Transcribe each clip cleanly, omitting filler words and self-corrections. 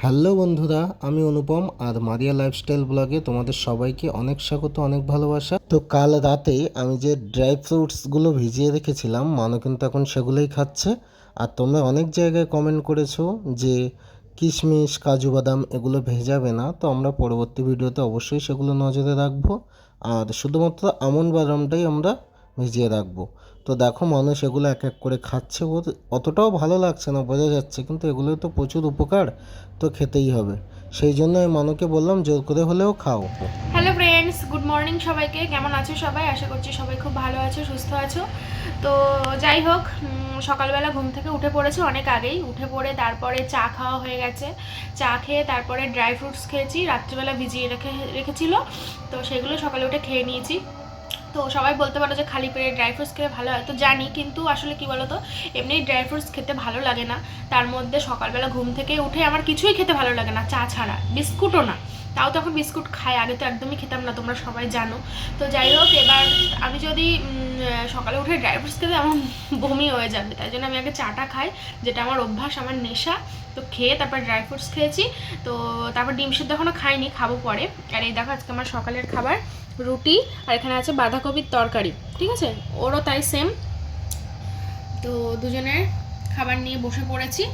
Hello বন্ধুরা, আমি অনুপম আর মারিয়া lifestyle ব্লগে তোমাদের সবাইকে অনেক স্বাগত, অনেক ভালোবাসা। তো কাল রাতে আমি যে ড্রাই ফ্রুটসগুলো ভিজিয়ে রেখেছিলাম, মানু কিন্তু এখন সেগুলোই খাচ্ছে। আর তোমরা অনেক জায়গায় কমেন্ট করেছো যে কিশমিশ, কাজু বাদাম এগুলো ভেজাবে না, তো আমরা পরবর্তী ভিডিওতে অবশ্যই সেগুলো নজরে রাখবো। আর শুধুমাত্র আমন্ড বাদামটাই আমরা ভিজিয়ে রাখবো। তো দেখো মানুষ এগুলো এক এক করে খাচ্ছে, ওর অতটাও ভালো লাগছে না বোঝা যাচ্ছে, কিন্তু এগুলো তো প্রচুর উপকার, তো খেতেই হবে। সেই জন্য আমি মানুকে বললাম জোর করে হলেও খাও। হ্যালো ফ্রেন্ডস, গুড মর্নিং সবাইকে। কেমন আছো সবাই? আশা করছি সবাই খুব ভালো আছো, সুস্থ আছো। তো যাই হোক, সকালবেলা ঘুম থেকে উঠে পড়েছি অনেক আগেই। উঠে পড়ে তারপরে চা খাওয়া হয়ে গেছে। চা খেয়ে তারপরে ড্রাই ফ্রুটস খেয়েছি, রাত্রিবেলা ভিজিয়ে রেখেছিল, তো সেগুলো সকালে উঠে খেয়ে নিয়েছি। তো সবাই বলতে পারো যে খালি পেটে ড্রাই ফ্রুটস খেলে ভালো হয়, তো জানি, কিন্তু আসলে কি বলো তো, এমনি ড্রাই ফ্রুটস খেতে ভালো লাগে না। তার মধ্যে সকালবেলা ঘুম থেকে উঠে আমার কিছুই খেতে ভালো লাগে না, চা ছাড়া, বিস্কুটও না। তাও তখন বিস্কুট খাই, আগে তো একদমই খেতাম না, তোমরা সবাই জানো। তো যাই হোক, এবার আমি যদি সকালে উঠে ড্রাই ফ্রুটস খেতে আমার বমি হয়ে যাবে, তাই জন্য আমি আগে চাটা খাই, যেটা আমার অভ্যাস, আমার নেশা। তো খেয়ে তারপর ড্রাই ফ্রুটস খেয়েছি। তো তারপর ডিম সিদ্ধ এখনও খাইনি, খাবো পরে। আর এই দেখো আজকে আমার সকালের খাবার রুটি, আর এখানে আছে বাঁধাকপির তরকারি, ঠিক আছে, ওরও তাই সেম। তো দুজনের খাবার নিয়ে বসে পড়েছি।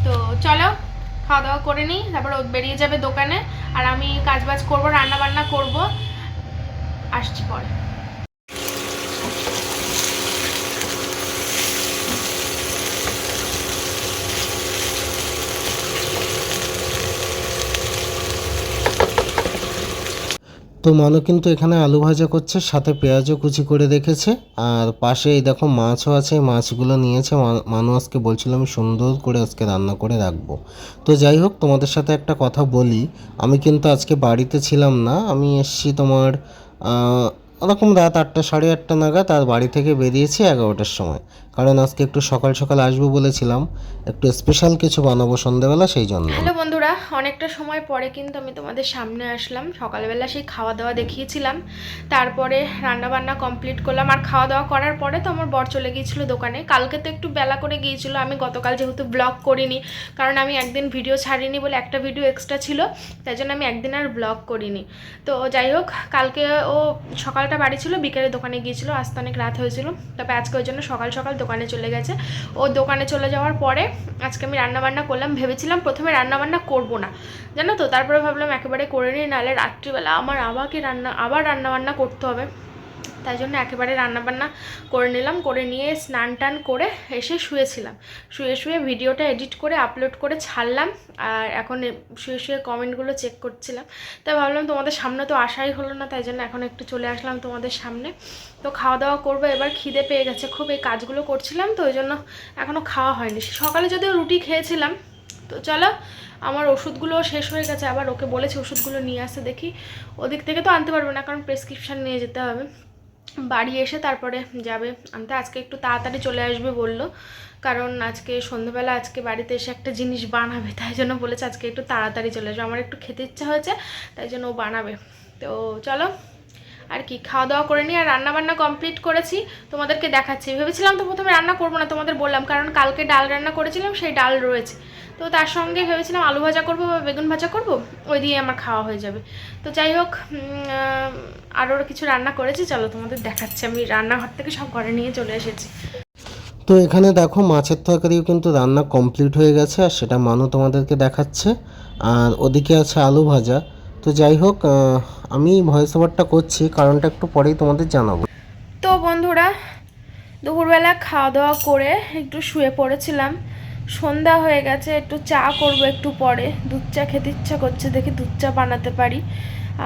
তো চলো খাওয়া দাওয়া করে নিই, তারপর ও বেরিয়ে যাবে দোকানে, আর আমি কাজবাজ করবো, রান্না বান্না করবো, আসছি পরে। তো মানু কিন্তু এখানে আলু ভাজা করছে, সাথে পেঁয়াজও কুচি করে রেখেছে। আর পাশে এই দেখো মাছও আছে, মাছগুলো নিয়েছে। মানু আজকে বলছিল আমি সুন্দর করে আজকে রান্না করে রাখবো। তো যাই হোক, তোমাদের সাথে একটা কথা বলি, আমি কিন্তু আজকে বাড়িতে ছিলাম না, আমি এসছি তোমার ওরকম রাত 8টা, সাড়ে 8টা নাগাদ। আর বাড়ি থেকে বেরিয়েছি 11টার সময়, কারণ আজকে একটু সকাল সকাল আসবো বলেছিলাম, একটু স্পেশাল কিছু বানাবো সন্ধ্যেবেলা, সেই জন্য। হ্যালো বন্ধুরা, অনেকটা সময় পরে কিন্তু আমি তোমাদের সামনে আসলাম। সকালবেলা সেই খাওয়া দাওয়া দেখিয়েছিলাম, তারপরে রান্না বান্না কমপ্লিট করলাম। আর খাওয়া দাওয়া করার পরে তো আমার বর চলে গিয়েছিলো দোকানে। কালকে তো একটু বেলা করে গিয়েছিলো, আমি গতকাল যেহেতু ব্লগ করিনি, কারণ আমি একদিন ভিডিও ছাড়িনি বলে, একটা ভিডিও এক্সট্রা ছিল, তাই জন্য আমি একদিন আর ব্লগ করিনি। তো যাই হোক, কালকে ও সকালটা বাড়ি ছিল, বিকেলে দোকানে গিয়েছিলো, আসতে অনেক রাত হয়েছিল। তবে আজকে ওই জন্য সকাল সকাল দোকানে চলে গেছে। ও দোকানে চলে যাওয়ার পরে আজকে আমি রান্নাবান্না করলাম। ভেবেছিলাম প্রথমে রান্নাবান্না করবো না, জানো তো, তারপরে ভাবলাম একেবারে করে নিই, নাহলে রাত্রিবেলা আমার আবার রান্নাবান্না করতে হবে। তাই জন্য একেবারে রান্নাবান্না করে নিলাম, করে নিয়ে স্নান টান করে এসে শুয়েছিলাম। শুয়ে শুয়ে ভিডিওটা এডিট করে আপলোড করে ছাড়লাম। আর এখন শুয়ে শুয়ে কমেন্টগুলো চেক করছিলাম। তাই ভাবলাম তোমাদের সামনে তো আসাই হলো না, তাই জন্য এখন একটু চলে আসলাম তোমাদের সামনে। তো খাওয়া দাওয়া করবো এবার, খিদে পেয়ে গেছে খুব, এই কাজগুলো করছিলাম তো ওই জন্য এখনও খাওয়া হয়নি। সকালে যদিও রুটি খেয়েছিলাম। তো চলো, আমার ওষুধগুলো শেষ হয়ে গেছে, আবার ওকে বলেছি ওষুধগুলো নিয়ে আসতে, দেখি ওদিক থেকে তো আনতে পারবে না, কারণ প্রেসক্রিপশান নিয়ে যেতে হবে। বাড়ি এসে তারপরে যাবে আনতে। আজকে একটু তাড়াতাড়ি চলে আসবে বললো, কারণ আজকে সন্ধ্যাবেলা আজকে বাড়িতে এসে একটা জিনিস বানাবে, তাই জন্য বলেছে আজকে একটু তাড়াতাড়ি চলে আসবে। আমার একটু খেতে ইচ্ছা হয়েছে, তাই জন্য ও বানাবে। তো চলো আর কি, খাওয়া দাওয়া করে নিই। আর রান্নাবান্না কমপ্লিট করেছি, তোমাদেরকে দেখাচ্ছি। ভেবেছিলাম তো প্রথমে রান্না করবো না, তোমাদের বললাম, কারণ কালকে ডাল রান্না করেছিলাম, সেই ডাল রয়েছে। তো তার সঙ্গে ভেবেছিলাম আলু ভাজা করবো বা বেগুন ভাজা করবো, ওই দিয়ে আমার খাওয়া হয়ে যাবে। তো যাই হোক, আরও কিছু রান্না করেছি, চলো তোমাদের দেখাচ্ছি। আমি রান্নাঘর থেকে সব ঘরে নিয়ে চলে এসেছি। তো এখানে দেখো মাছের তরকারিও কিন্তু রান্না কমপ্লিট হয়ে গেছে, আর সেটা মানু তোমাদেরকে দেখাচ্ছে। আর ওদিকে আছে আলু ভাজা। তো যাই হোক, আমি ভয়েস ওভারটা করছি, কারণটা একটু পরেই তোমাদের জানাবো। তো বন্ধুরা, দুপুরবেলা খাওয়া দাওয়া করে একটু শুয়ে পড়েছিলাম। সন্ধ্যা হয়ে গেছে, একটু চা করব একটু পরে, দুধ চা খেতে ইচ্ছা করছে, দেখি দুধ চা বানাতে পারি।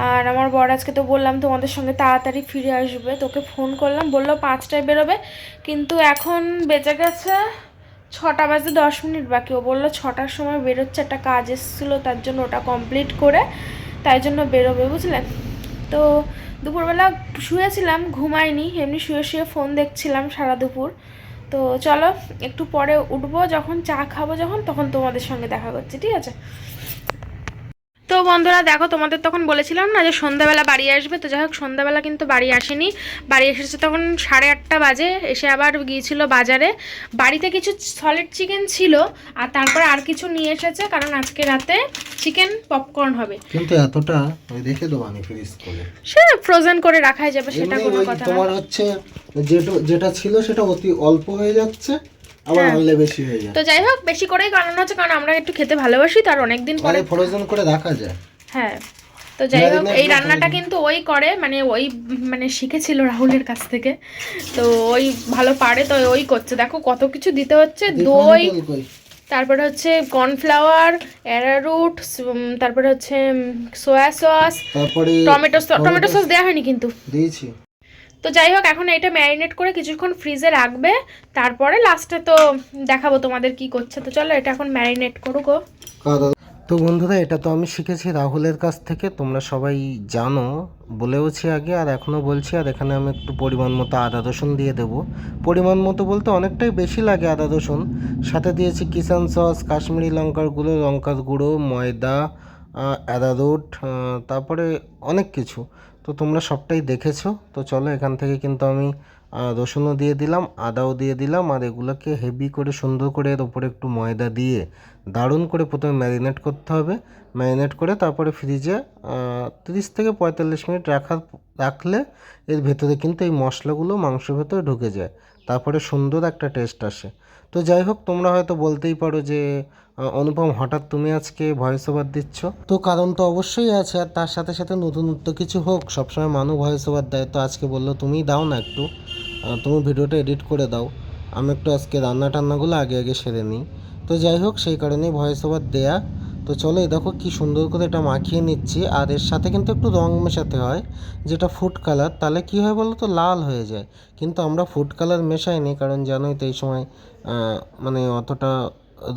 আর আমার বর আজকে তো বললাম তোমাদের সঙ্গে তাড়াতাড়ি ফিরে আসবে, তোকে ফোন করলাম, বললো 5টায় বেরোবে, কিন্তু এখন বেজে গেছে 6টা বাজতে 10 মিনিট বাকি। ও বললো 6টার সময় বেরোচ্ছে, একটা কাজ এসেছিলো, তার জন্য ওটা কমপ্লিট করে তাই জন্য বেরোবে, বুঝলেন। তো দুপুরবেলা শুয়েছিলাম, ঘুমাইনি, এমনি শুয়ে শুয়ে ফোন দেখছিলাম সারা দুপুর। তো চলো একটু পরে উঠবো, যখন চা খাবো যখন, তখন তোমাদের সঙ্গে দেখা করছি, ঠিক আছে। তো বন্ধুরা দেখো, তোমাদের তখন বলেছিলাম না যে সন্ধ্যাবেলা বাড়ি আসবে, তো যাই হোক সন্ধ্যাবেলা কিন্তু বাড়ি আসেনি। বাড়ি এসেছে তখন 8:30 বাজে, এসে আবার গিয়েছিল বাজারে। বাড়িতে কিছু সলিড চিকেন ছিল, আর তারপরে আর কিছু নিয়ে এসেছে, কারণ আজকে রাতে চিকেন পপকর্ন হবে। কিন্তু এতটা ওই দেখে দেবো আমি ফ্রিজ করে, সে ফ্রোজেন করে রাখাই যাবে, সেটা কোনো কথা না। তোমার হচ্ছে যেটা ছিল সেটা অতি অল্প হয়ে যাচ্ছে, আবার আনলে বেশি হয়ে যায়। তো যাই হোক বেশি করেই কারণ হচ্ছে, কারণ আমরা একটু খেতে ভালোবাসি, তার অনেকদিন পরে ফ্রোজেন করে রাখা যায়। হ্যাঁ, তো যাই হোক এই রান্নাটা কিন্তু ওই করে, মানে ওই মানে শিখেছিল রাহুলের কাছ থেকে, তো ওই ভালো পারে, তো ওই করছে। দেখো কত কিছু দিতে হচ্ছে, দই, তারপরে হচ্ছে কর্নফ্লাওয়ার, অ্যারারুট, তারপরে হচ্ছে সোয়া সস, তারপরে টমেটো সস দেওয়া হয়নি কিন্তু দিয়েছি। তো যাই হোক এখন এটা ম্যারিনেট করে কিছুক্ষণ ফ্রিজে রাখবে, তারপরে লাস্টে তো দেখাবো তোমাদের কি করছে। তো চলো এটা এখন ম্যারিনেট করুক। তো বন্ধুরা, এটা তো আমি শিখেছি রাহুলের কাছ থেকে, তোমরা সবাই জানো, বলেওছি আগে আর এখনও বলছি। আর এখানে আমি একটু পরিমাণ মতো আদা রসুন দিয়ে দেবো। পরিমাণ মতো বলতে অনেকটাই বেশি লাগে আদা রসুন। সাথে দিয়েছি কিষান সস, কাশ্মীরি লঙ্কার গুঁড়ো, লঙ্কার গুঁড়ো, ময়দা, অ্যারারুট, তারপরে অনেক কিছু। তো তোমরা সবটাই দেখেছো। তো চলো এখান থেকে কিন্তু আমি রসুনও দিয়ে দিলাম, আদাও দিয়ে দিলাম, আর এগুলোকে হেভি করে সুন্দর করে এর ওপরে একটু ময়দা দিয়ে দারুণ করে প্রথমে ম্যারিনেট করতে হবে। ম্যারিনেট করে তারপরে ফ্রিজে 30 থেকে 45 মিনিট রাখলে এর ভেতরে কিন্তু এই মশলাগুলো মাংসের ভেতরে ঢুকে যায়, তারপরে সুন্দর একটা টেস্ট আসে। তো যাই হোক, তোমরা হয়তো বলতেই পারো যে অনুপম হঠাৎ তুমি আজকে ভয়েস ওভার দিচ্ছ। তো কারণ তো অবশ্যই আছে, আর তার সাথে সাথে নতুনত্ব কিছু হোক, সবসময় মানু ভয়েস ওভার দেয়, তো আজকে বললো তুমিই দাও না একটু, তুমি ভিডিওটা এডিট করে দাও, আমি একটু আজকে রান্না টান্নাগুলো আগে আগে সেরে নিই। তো যাই হোক সেই কারণেই ভয়েস ওভার দেয়া। তো চলো এই দেখো কি সুন্দর করে এটা মাখিয়ে নিচ্ছি, আর এর সাথে কিন্তু একটু রং মেশাতে হয়, যেটা ফুড কালার, তাহলে কি হয় বলো তো, লাল হয়ে যায়। কিন্তু আমরা ফুড কালার মেশাইনি, কারণ জানোই তো এই সময় মানে অতটা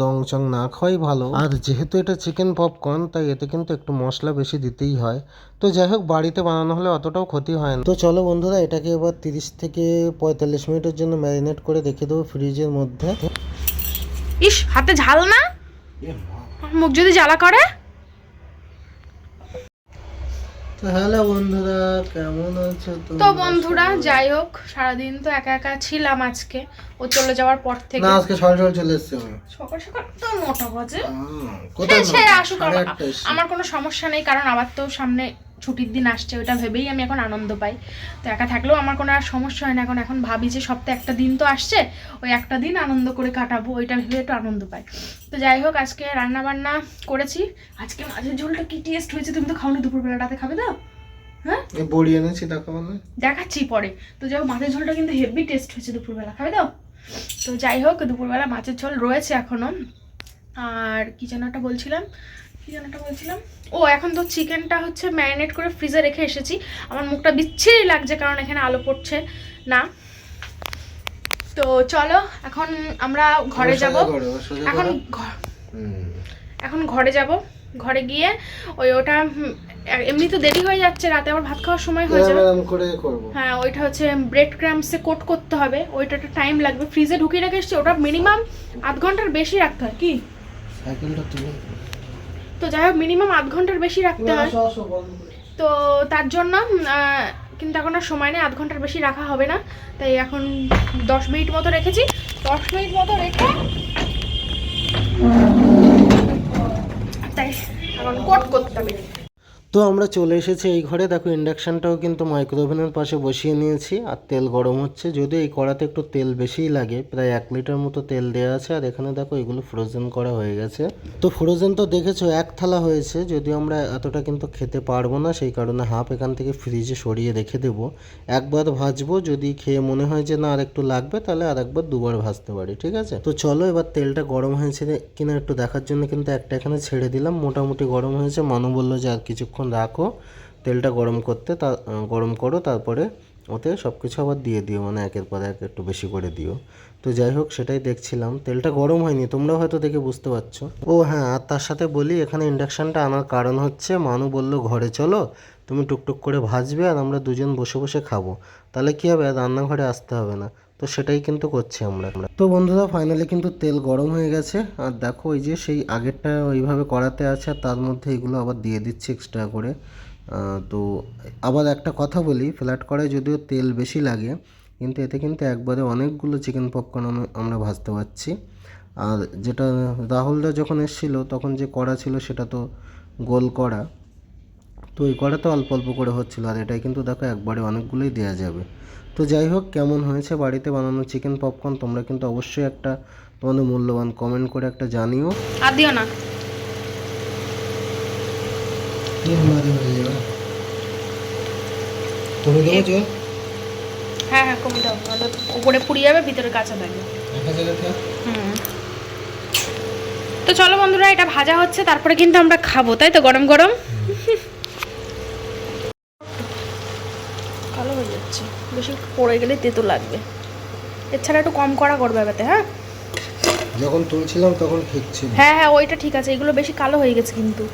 রং চং না খাওয়াই ভালো। আর যেহেতু এটা চিকেন পপকর্ন, তাই এতে কিন্তু একটু মশলা বেশি দিতেই হয়। তো যাই হোক বাড়িতে বানানো হলে অতটাও ক্ষতি হয় না। তো চলো বন্ধুরা, এটাকে এবার 30 থেকে 45 মিনিটের জন্য ম্যারিনেট করে রেখে দেবো ফ্রিজের মধ্যে। ইস, হাতে ঝাল না, মুখ যদি জ্বালা করে। তো হ্যালো বন্ধুরা, কেমন আছো? তো বন্ধুরা যাই হোক, সারাদিন তো একা একা ছিলাম আজকে, ও চলে যাওয়ার পর থেকে। না, আজকে সকাল সকাল চলে এসেছি আমি। সকাল সকাল তো 9টা বাজে। কোথায় সে আসুক, আমার কোনো সমস্যা নেই, কারণ আবার তো সামনে ছুটির দিন আসছে, ওটা ভেবেই আমি এখন আনন্দ পাই। তো একা থাকলেও আমার কোনো আর সমস্যা হয় না, এখন ভাবি যে সপ্তাহে একটা দিন তো আসছে, ওই একটা দিন আনন্দ করে কাটাবো, ওইটা ভেবে একটু আনন্দ পাই। তো যাই হোক আজকে রান্না বান্না করেছি। আজকে মাছের ঝোলটা কি টেস্ট হয়েছে, তুমি তো খাওনি, দুপুরবেলা রাতে খাবে তো? হ্যাঁ, বড়ি এনেছি, দেখাবো না, দেখাচ্ছি পরে। তো যাই হোক মাছের ঝোলটা কিন্তু হেভি টেস্ট হয়েছে, দুপুরবেলা খাবে তো? তো যাই হোক দুপুরবেলা মাছের ঝোল রয়েছে এখনো। আর কি যেন একটা বলছিলাম, ও এখন তো চিকেনটা হচ্ছে ম্যারিনেট করে ফ্রিজে রেখে এসেছি। আমার মুখটা বিচ্ছিরি লাগছে, কারণ এখানে আলো পড়ছে না। তো চলো এখন আমরা ঘরে যাব। এখন ঘরে যাব, ঘরে গিয়ে ওটা এমনি তো দেরি হয়ে যাচ্ছে, রাতে আবার ভাত খাওয়ার সময় হয়ে যাবে। হ্যাঁ, ওইটা হচ্ছে ব্রেড ক্রাম্বসে কোট করতে হবে, ওইটা একটা টাইম লাগবে। ফ্রিজে ঢুকিয়ে রেখে এসেছি, ওটা মিনিমাম আধ ঘন্টার বেশি রাখতে হয়। কি তো যাই হোক মিনিমাম আধ ঘন্টার বেশি রাখতে হয়, তো তার জন্য কিন্তু এখন আর সময় নেই, আধ ঘন্টার বেশি রাখা হবে না। তাই এখন 10 মিনিট মতো রেখেছি, 10 মিনিট মতো রেখে তাই এখন কোট করতে হবে। তো আমরা চলে এসেছি এই ঘরে। দেখো ইন্ডাকশানটাও কিন্তু মাইক্রোওভেনের পাশে বসিয়ে নিয়েছি, আর তেল গরম হচ্ছে। যদিও এই কড়াতে একটু তেল বেশিই লাগে, প্রায় 1 লিটার মতো তেল দেওয়া আছে। আর এখানে দেখো এগুলো ফ্রোজেন করা হয়ে গেছে। তো ফ্রোজেন তো দেখেছো 1 থালা হয়েছে, যদিও আমরা এতটা কিন্তু খেতে পারবো না, সেই কারণে হাফ এখান থেকে ফ্রিজে সরিয়ে রেখে দেবো। একবার ভাজবো, যদি খেয়ে মনে হয় যে না আর একটু লাগবে, তাহলে আর একবার দুবার ভাজতে পারি, ঠিক আছে? তো চলো এবার তেলটা গরম হয়েছে কিনা একটু দেখার জন্য কিন্তু একটা এখানে ছেড়ে দিলাম, মোটামুটি গরম হয়েছে। মানু বললো যে আর কিছুক্ষণ রাখো, তেলটা গরম করতে, গরম করো, তারপরে ওতে সব কিছু আবার দিয়ে দিও, মানে একের পর এক একটু বেশি করে দিও। তো যাই হোক সেটাই দেখছিলাম, তেলটা গরম হয়নি, তোমরাও হয়তো দেখে বুঝতে পারছো। ও হ্যাঁ, আর তার সাথে বলি এখানে ইন্ডাকশানটা আনার কারণ হচ্ছে মানু বলল ঘরে চলো, তুমি টুকটুক করে ভাজবে আর আমরা দুজন বসে বসে খাবো, তাহলে কী হবে, আর রান্নাঘরে আসতে হবে না। তো সেটাই কিন্তু করছি আমরা। তো বন্ধুরা ফাইনালি কিন্তু তেল গরম হয়ে গেছে, আর দেখো ওই যে সেই আগেরটা ওইভাবে কড়াতে আছে, আর তার মধ্যে এগুলো আবার দিয়ে দিচ্ছি এক্সট্রা করে। তো আবার একটা কথা বলি, ফ্ল্যাট কড়াই যদিও তেল বেশি লাগে, কিন্তু এতে কিন্তু একবারে অনেকগুলো চিকেন পপকর্ন আমরা ভাজতে পারছি। আর যেটা রাহুলদা যখন এসেছিল তখন যে কড়া ছিল সেটা তো গোল কড়া, তো ওই কড়াতে অল্প অল্প করে হচ্ছিলো, আর এটাই কিন্তু দেখো একবারে অনেকগুলোই দেওয়া যাবে। তো যাই হোক, কেমন হয়েছে বাড়িতে বানানো চিকেন পপকর্ন তোমরা কিন্তু অবশ্যই একটা তোমাদের মূল্যবান কমেন্ট করে একটা জানিও। আর দিও না। তুমি দেবো জল? হ্যাঁ হ্যাঁ, কমে দাও, নাহলে উপরে পুড়ে যাবে, ভিতরে কাঁচা থাকবে। হুম। তো চলো বন্ধুরা, এটা ভাজা হচ্ছে, তারপরে কিন্তু আমরা খাবো, তাই তো? গরম গরম। কালো হয়ে যাচ্ছে, বেশি পড়ে গেলে তেতো লাগবে। এছাড়া একটু কম করা করবে এবারে, হ্যাঁ? যখন তুলছিলাম তখন ঠিক ছিল। হ্যাঁ হ্যাঁ, ওইটা ঠিক আছে, এগুলো বেশি কালো হয়ে গেছে কিন্তু।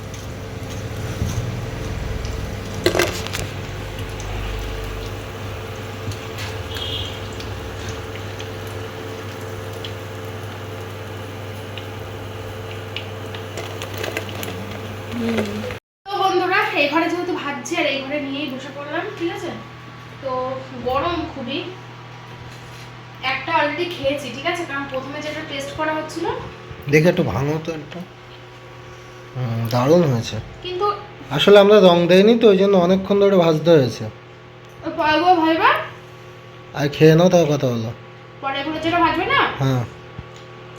তো বন্ধুরা, এই ঘরে যেহেতু ভাজছি আর এই ঘরে নিয়েই বসে পড়লাম, ঠিক আছে? তো গরম খুবই। একটা অলরেডি খেয়েছি, ঠিক আছে, কারণ প্রথমে যেটা টেস্ট করা হচ্ছিল। দেখে একটু ভাঙো তো একটা। দারুণ হয়েছে, কিন্তু আসলে আমরা রং দেইনি তো ওই জন্য অনেকক্ষণ ধরে ভাজতে হয়েছে। ওই পয়গুলো ভাজবা, আর খেয়ে নাও, তার কথা হলো। পরে এগুলো যেটা ভাজবে না, হ্যাঁ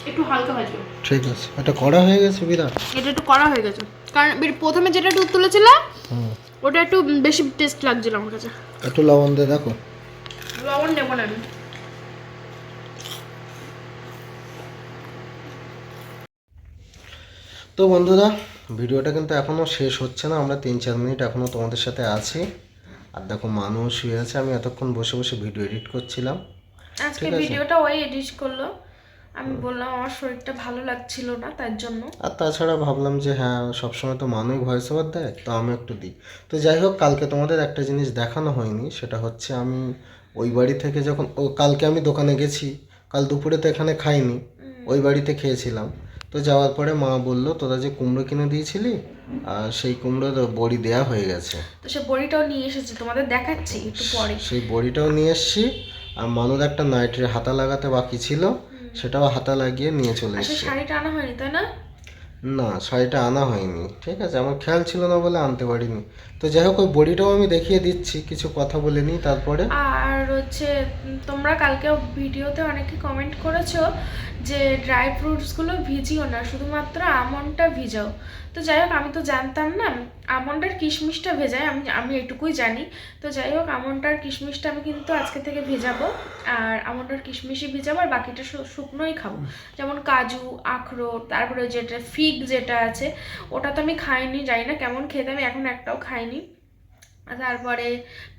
একটু হালকা ভাজবে। ঠিক আছে, এটা কড়া হয়ে গেছে বিরাট। এটা একটু কড়া হয়ে গেছে, কারণ প্রথমে যেটা একটু তুলেছিলাম হুম, ওটা একটু বেশি টেস্ট লাগছিল আমার কাছে। একটু লবণ দিয়ে দেখো। লবণ দেবো না আমি। তো বন্ধুরা, ভিডিওটা কিন্তু এখনও শেষ হচ্ছে না, আমরা 3-4 মিনিট এখনও তোমাদের সাথে আছি। আর দেখো মানুষ শুয়ে আছে, আমি এতক্ষণ বসে বসে ভিডিও এডিট করছিলাম। আজকে ঠিক আছে। ভিডিওটা ওই এডিট করলো, আমি বললাম আমার শরীরটা ভালো লাগছিল না, তার জন্য। আর তাছাড়া ভাবলাম যে হ্যাঁ, সবসময় তো মানুষ ভয়েস ওভার দেয়, তো আমি একটু দিই। তো যাই হোক, কালকে তোমাদের একটা জিনিস দেখানো হয়নি, সেটা হচ্ছে আমি ওই বাড়ি থেকে যখন কালকে আমি দোকানে গেছি, কাল দুপুরে তো এখানে খাইনি, ওই বাড়িতে খেয়েছিলাম। তো যাওয়ার পরে মা বললো তোরা যে কুমড়ো কিনে দিয়েছিলি, আর সেই কুমড়োর বড়ি দেয়া হয়ে গেছে। তো সে বড়িটাও নিয়ে এসেছি, তোমাদের দেখাচ্ছি একটু পরে। সেই বড়িটাও নিয়ে এসছি, আর মানুর একটা নাইটের হাতা লাগাতে বাকি ছিল, সেটাও হাতা লাগিয়ে নিয়ে চলে আচ্ছা, এসছি। শাড়িটা আনা হয়নি তাই না? না, শাড়িটা আনা হয়নি, ঠিক আছে, আমার খেয়াল ছিল না বলে আনতে পারিনি। তো যাই হোক, ওই বড়িটাও আমি দেখিয়ে দিচ্ছি, কিছু কথা বলে নিই তারপরে। আর হচ্ছে তোমরা কালকেও ভিডিওতে অনেকে কমেন্ট করেছো যে ড্রাই ফ্রুটসগুলো ভিজিও না, শুধুমাত্র আমন্ডটা ভিজাও। তো যাই হোক, আমি তো জানতাম না আমন্ড আর কিশমিশটা ভেজায়, আমি এটুকুই জানি। তো যাই হোক, আমন্ড আর কিশমিশটা আমি কিন্তু আজকে থেকে ভেজাবো, আর আমন্ড আর কিশমিশই ভেজাবো, আর বাকিটা শুকনোই খাবো। যেমন কাজু, আখরোট, তারপরে যেটা ফিগ যেটা আছে, ওটা তো আমি খাইনি, জানি না কেমন খেতে, আমি এখন একটাও খাইনি। আর তারপরে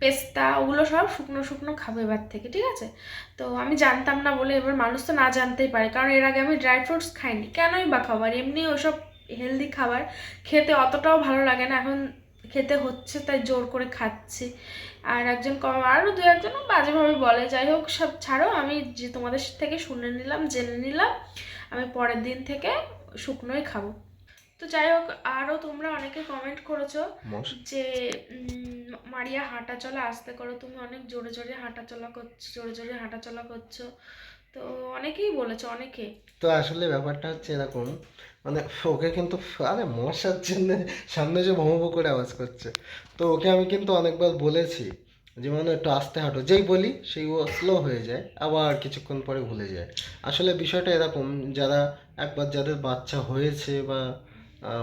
পেস্তা, ওগুলো সব শুকনো শুকনো খাবো এবার থেকে, ঠিক আছে? তো আমি জানতাম না বলে, এবার মানুষ তো না জানতেই পারে, কারণ এর আগে আমি ড্রাই ফ্রুটস খাইনি, কেনই বা খাবার, এমনি ওসব হেলদি খাবার খেতে অতটাও ভালো লাগে না, এখন খেতে হচ্ছে তাই জোর করে খাচ্ছি। আর আরও দু একজন বাজেভাবে বলে, যাই হোক সব ছাড়ো, আমি যে তোমাদের থেকে শুনে নিলাম, জেনে নিলাম, আমি পরের দিন থেকে শুকনোই খাবো। তো যাই হোক, আরও তোমরা অনেকে কমেন্ট করেছো যে মারিয়া হাঁটা চলা আস্তে করো, তুমি অনেক জোরে জোরে হাঁটাচলা করছো, জোরে জোরে হাঁটাচলা করছো। তো অনেকেই বলেছো, অনেকে। তো আসলে ব্যাপারটা হচ্ছে এরকম, মানে ওকে কিন্তু, আরে মশার জন্য সামনে যে ভমভো করে আওয়াজ করছে, তো ওকে আমি কিন্তু অনেকবার বলেছি যে মানে একটু আস্তে হাঁটো, যেই বলি সেই ও স্লো হয়ে যায়, আবার কিছুক্ষণ পরে ভুলে যায়। আসলে বিষয়টা এরকম, যারা একবার যাদের বাচ্চা হয়েছে বা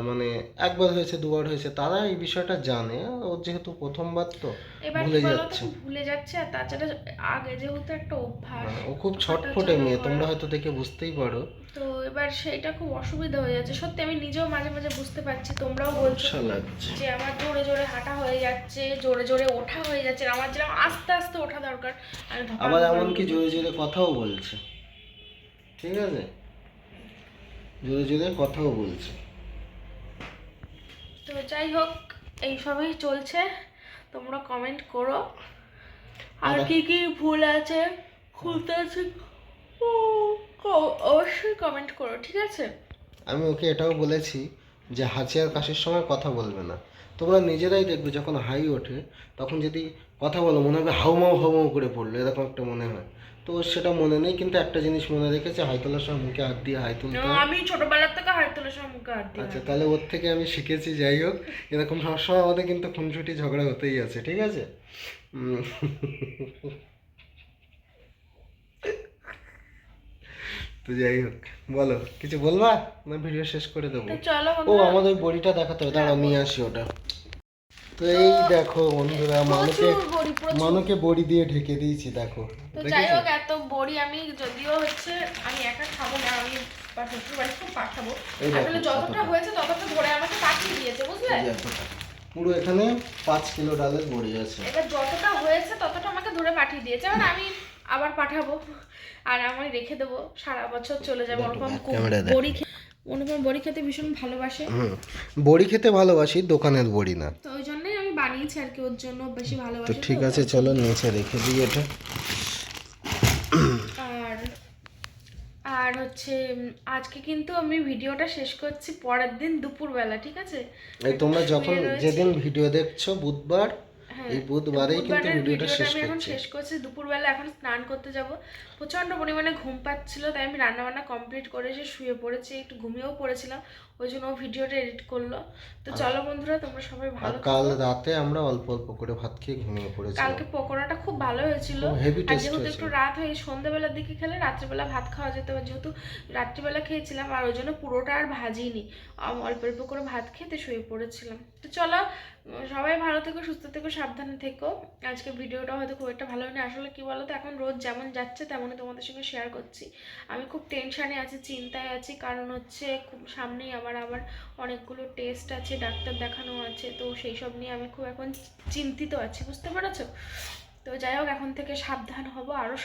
মানে একবার হয়েছে, দুবার হয়েছে, তারা এই বিষয়টা জানে। ওর যেহেতু প্রথমবার, তো এবার ভুলে কি বলো তো, যাচ্ছে। ভুলে যাচ্ছে, আর তাছাড়া আগে যেহেতু একটা অভ্যাস, ও খুব ছটফটে হাঁটাচলা মেয়ে, করা, তোমরা হয়তো দেখে বুঝতেই পারো। তো এবার সেটা খুব অসুবিধা হয়ে যাচ্ছে, সত্যি আমি নিজেও মাঝে মাঝে বুঝতে পারছি, তোমরাও বলছো সমস্যা লাগছে। যে আমার জোরে জোরে হাঁটা হয়ে যাচ্ছে, জোরে জোরে ওঠা হয়ে যাচ্ছে, আমার যেরকম আস্তে আস্তে ওঠা দরকার, আমি ধপাস আবার করে এমনকি উঠি। জোরে জোরে কথাও বলছে, ঠিক আছে, জোরে জোরে কথাও বলছে। তো যাই হোক, এইসবই চলছে, তোমরা কমেন্ট করো আর কি কি ভুল আছে। খুলতে আছে অবশ্যই কমেন্ট করো, ঠিক আছে? আমি ওকে এটাও বলেছি যে হাঁচি আর কাশির সময় কথা বলবে না। তোমরা নিজেরাই দেখবে যখন হাই ওঠে তখন যদি কথা বলো মনে হবে হাউমাউ হাউমাউ করে পড়লো, এরকম একটা মনে হয়। তো ওর সেটা মনে নেই, কিন্তু একটা জিনিস মনে রেখেছে, হাই তোলার সময় মুখে হাত দিয়ে হাই তুলতে হয়। আমি ছোটবেলার থেকে হাত তোলার সময় মুখে হাত দিই। আচ্ছা, তাহলে ওর থেকে আমি শিখেছি। যাই হোক, এরকম সবসময় আমাদের কিন্তু খুনসুটি ঝগড়া হতেই আছে, ঠিক আছে? উম, তো যাই হোক, বলো কিছু বলবা না ভিডিও শেষ করে দেবো? তো চলো ও বন্ধুরা, আমাদের ওই বড়িটা দেখাতে হবে, দাঁড়াও নিয়ে আসি ওটা। তো এই দেখো বন্ধুরা, মানুকে প্রচুর বড়ি, প্রচুর। মানুকে বড়ি দিয়ে ঢেকে দিয়েছি, দেখো। তো যাই হোক, এত বড়ি আমি যদিও হচ্ছে আমি একা খাবো না, আমি শ্বশুর বাড়ি খুব পাঠাবো। এই দেখো, আসলে যতটা হয়েছে ততটা ধরে আমাকে পাঠিয়ে দিয়েছে, বুঝলে? এই যে এতটা। পুরো এখানে 5 কিলো ডালের বড়ি আছে। এবার যতটা হয়েছে ততটা আমাকে ধরে পাঠিয়ে দিয়েছে, আর আমি আবার পাঠাবো আর আমি রেখে দেবো, সারা বছর চলে যাবে। অনুপম অনুপম বড়ি খেতে ভীষণ ভালোবাসে। বড়ি খেতে ভালোবাসি, দোকানের বড়ি না। তো ওই জন্যই আমি বানিয়েছি আর কি, ওর জন্য বেশি তো ভালোবাসে। ঠিক আছে, চলো নিচে রেখে দিই এটা। আর আর হচ্ছে আজকে কিন্তু আমি ভিডিওটা শেষ করছি পরের দিন দুপুরবেলা, ঠিক আছে? এই তোমরা যখন যেদিন ভিডিও দেখছো বুধবার, হ্যাঁ, এই বুধবারেই কিন্তু বুধবারের ভিডিওটা শেষ আমি এখন করছি। শেষ করছি দুপুরবেলা। এখন স্নান করতে যাব, প্রচণ্ড পরিমাণে ঘুম পাচ্ছিল, তাই আমি রান্নাবান্না কমপ্লিট করে এসে শুয়ে পড়েছি, একটু ঘুমিয়েও পড়েছিলাম, ওই জন্য ও ভিডিওটা এডিট করলো। তো চলো বন্ধুরা, তোমরা সবাই আর ভালো কাল থেকো। রাতে আমরা অল্প অল্প করে ভাত খেয়ে ঘুমিয়ে পড়েছিলাম। কালকে পকোড়াটা খুব ভালো হয়েছিল, হেভি আর টেস্ট যেহেতু হয়েছে। একটু রাত হয়ে সন্ধ্যাবেলার দিকে খেলে রাত্রিবেলা ভাত খাওয়া যেত, যেহেতু রাত্রিবেলা খেয়েছিলাম আর ওই জন্য পুরোটা আর ভাজিনি, অল্প অল্প করে ভাত খেতে শুয়ে পড়েছিলাম। তো চলো, সবাই ভালো থেকো, সুস্থ থেকো, সাবধানে থেকো। আজকে ভিডিওটা হয়তো খুব একটা ভালো হয়নি, আসলে কি বলতো, এখন রোজ যেমন যাচ্ছে তেমনই তোমাদের সঙ্গে শেয়ার করছি। আমি খুব টেনশানে আছি, চিন্তায় আছি, কারণ হচ্ছে খুব সামনেই আবার অনেকগুলো টেস্ট আছে, ডাক্তার দেখানো আছে, তো সেই সব নিয়ে আমি খুব এখন চিন্তিত আছি, বুঝতে পেরেছো? তো যাই হোক, এখন থেকে সাবধান হব, আরও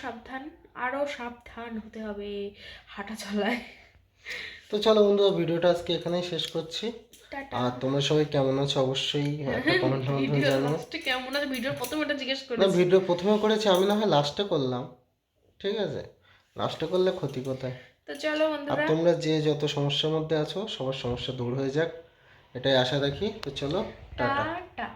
সাবধান হতে হবে হাঁটা চলায়। তো চলো বন্ধুরা, ভিডিওটা আজকে এখানেই শেষ করছি। টাটা। আর তোমরা সবাই কেমন আছো অবশ্যই একটা কমেন্ট মাধ্যমে জানাও। কেমন আছে ভিডিওর প্রথমে এটা জিজ্ঞেস না, করেছি। ভিডিও প্রথমে করেছি আমি, না হয় লাস্টে করলাম, ঠিক আছে? লাস্টে করলে ক্ষতি কোথায়? তো চলো আর বন্ধুরা, তোমরা যে যত সমস্যার মধ্যে আছো সবার সমস্যা দূর হয়ে যাক, এটাই আশা রাখি। তো চলো, টাটা। টাটা।